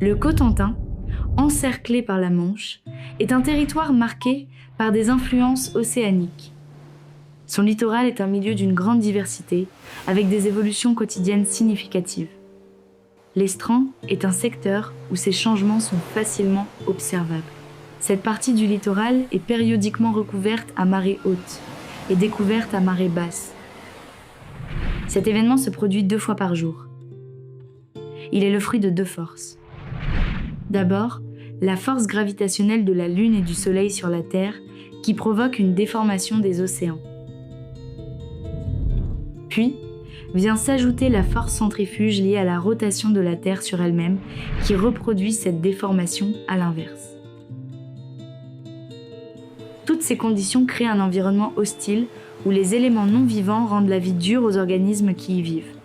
Le Cotentin, encerclé par la Manche, est un territoire marqué par des influences océaniques. Son littoral est un milieu d'une grande diversité, avec des évolutions quotidiennes significatives. L'Estran est un secteur où ces changements sont facilement observables. Cette partie du littoral est périodiquement recouverte à marée haute et découverte à marée basse. Cet événement se produit 2 fois par jour. Il est le fruit de 2 forces. D'abord, la force gravitationnelle de la Lune et du Soleil sur la Terre qui provoque une déformation des océans. Puis, vient s'ajouter la force centrifuge liée à la rotation de la Terre sur elle-même qui reproduit cette déformation à l'inverse. Toutes ces conditions créent un environnement hostile où les éléments non vivants rendent la vie dure aux organismes qui y vivent.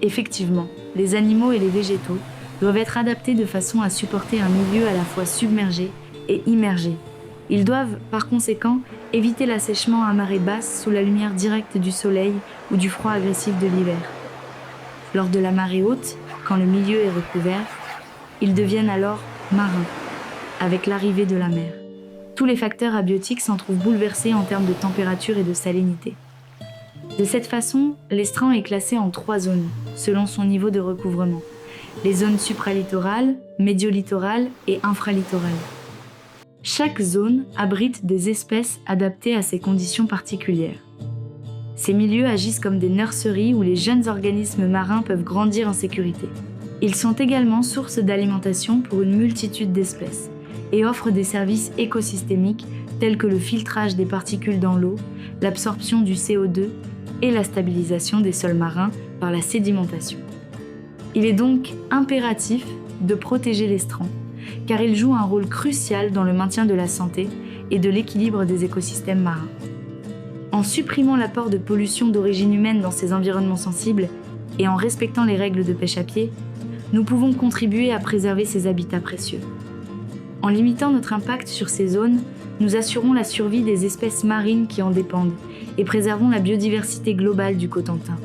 Effectivement, les animaux et les végétaux doivent être adaptés de façon à supporter un milieu à la fois submergé et immergé. Ils doivent, par conséquent, éviter l'assèchement à marée basse sous la lumière directe du soleil ou du froid agressif de l'hiver. Lors de la marée haute, quand le milieu est recouvert, ils deviennent alors marins, avec l'arrivée de la mer. Tous les facteurs abiotiques s'en trouvent bouleversés en termes de température et de salinité. De cette façon, l'Estran est classé en 3 zones, selon son niveau de recouvrement. Les zones supralittorales, médiolittorales et infralittorales. Chaque zone abrite des espèces adaptées à ces conditions particulières. Ces milieux agissent comme des nurseries où les jeunes organismes marins peuvent grandir en sécurité. Ils sont également source d'alimentation pour une multitude d'espèces et offrent des services écosystémiques tels que le filtrage des particules dans l'eau, l'absorption du CO2 et la stabilisation des sols marins par la sédimentation. Il est donc impératif de protéger l'estran, car il joue un rôle crucial dans le maintien de la santé et de l'équilibre des écosystèmes marins. En supprimant l'apport de pollution d'origine humaine dans ces environnements sensibles et en respectant les règles de pêche à pied, nous pouvons contribuer à préserver ces habitats précieux. En limitant notre impact sur ces zones, nous assurons la survie des espèces marines qui en dépendent et préservons la biodiversité globale du Cotentin.